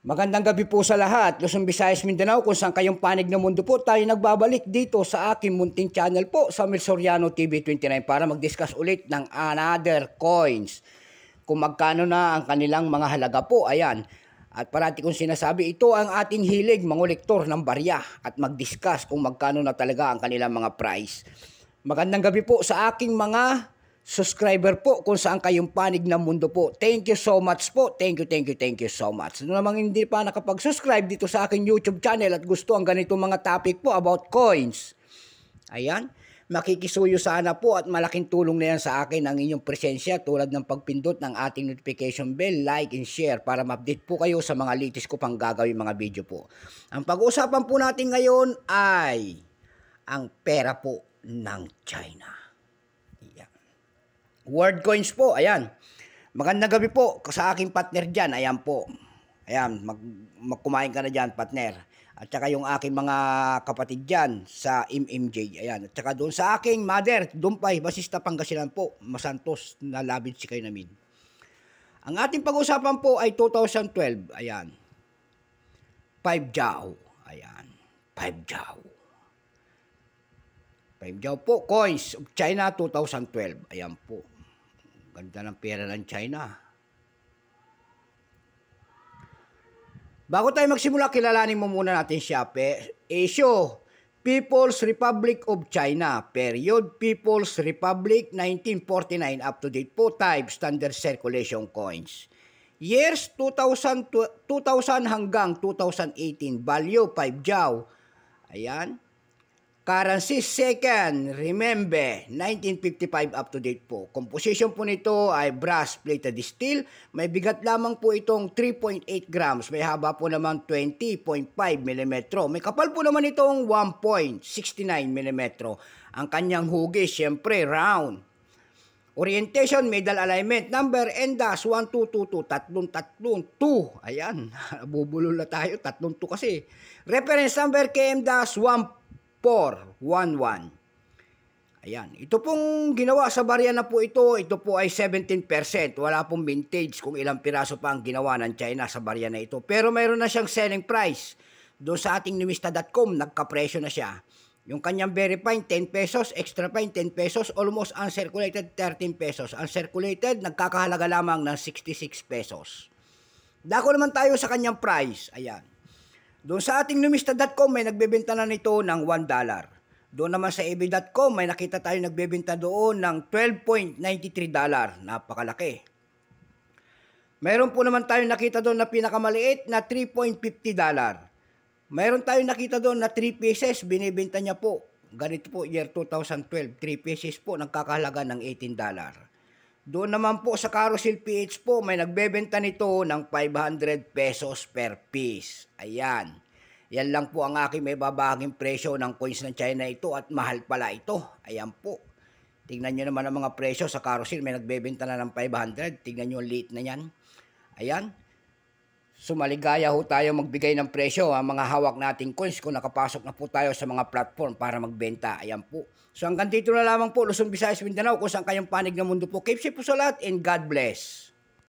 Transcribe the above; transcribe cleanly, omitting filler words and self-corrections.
Magandang gabi po sa lahat, Luzon, Visayas, Mindanao, kung saan kayong panig ng mundo po, tayo nagbabalik dito sa aking munting channel po sa Mel Soriano TV 29 para mag-discuss ulit ng another coins. Kung magkano na ang kanilang mga halaga po, ayan. At parati kong sinasabi, ito ang ating hilig, mangolektor ng barya at mag-discuss kung magkano na talaga ang kanilang mga price. Magandang gabi po sa aking mga subscriber po kung saan kayong panig ng mundo po. Thank you so much po. Thank you so much. Ano namang hindi pa nakapag-subscribe dito sa aking YouTube channel at gusto ang ganitong mga topic po about coins. Ayan, makikisuyo sana po at malaking tulong na yan sa akin ang inyong presensya tulad ng pagpindot ng ating notification bell, like and share para ma-update po kayo sa mga latest ko pang gagawin mga video po. Ang pag-uusapan po natin ngayon ay ang pera po ng China. World coins po, ayan. Magandang gabi po sa aking partner dyan, ayan po. Ayan, magkumain ka na dyan, partner. At saka yung aking mga kapatid dyan sa MMJ, ayan. At saka doon sa aking mother, Dumpay, Basista, Pangasinan po, Masantos, na labid si kayo namin. Ang ating pag-usapan po ay 2012, ayan. 5 Jiao, ayan. 5 Jiao. 5 Jiao po, coins of China 2012, ayan po. Ganda ng pera ng China. Bago tayo magsimula, kilalanin mo muna natin siya. Issue, People's Republic of China. Period, People's Republic 1949 up to date po. Type, standard circulation coins. Years 2000 hanggang 2018. Value 5 Jiao. Ayan. Currency second, remember, 1955 up to date po. Composition po nito ay brass plated steel. May bigat lamang po itong 3.8 grams. May haba po naman 20.5 mm. May kapal po naman itong 1.69 mm. Ang kanyang hugis, syempre, round. Orientation, middle alignment, number, NDAS, 1222, 332. Ayan, bubulol na tayo, 32 kasi. Reference number, KM-DAS, 1411. Ayan. Ito pong ginawa sa barya na po ito po ay 17%. Wala pong vintage kung ilang piraso pa ang ginawa ng China sa barya na ito. Pero mayroon na siyang selling price. Doon sa ating numista.com, nagka-presyo na siya. Yung kanyang very fine, 10 pesos. Extra fine, 10 pesos. Almost uncirculated, 13 pesos. Uncirculated, nagkakahalaga lamang ng 66 pesos. Dako naman tayo sa kanyang price. Ayan. Doon sa ating numista.com may nagbebenta na nito ng $1. Doon naman sa ebay.com may nakita tayo nagbebenta doon ng $12.93. Napakalaki. Mayroon po naman tayo nakita doon na pinakamaliit na $3.50. Mayroon tayo nakita doon na 3 pieces binibenta niya po. Ganito po year 2012, 3 pieces po nagkakahalaga ng $18. Doon naman po sa Carousel PH po, may nagbebenta nito ng 500 pesos per piece. Ayan. Yan lang po ang aking may babahaging presyo ng coins ng China ito at mahal pala ito. Ayan po. Tingnan nyo naman ang mga presyo sa Carousel. May nagbebenta na ng 500. Tingnan nyo ang liit na yan. Ayan. Sumaligaya ho tayo magbigay ng presyo ang mga hawak nating coins kung nakapasok na po tayo sa mga platform para magbenta. Ayan po. So hanggang dito na lamang po, Luzon, Visayas, Mindanao, kung saan kayong panig ng mundo po. Keep safe po sa lahat and God bless.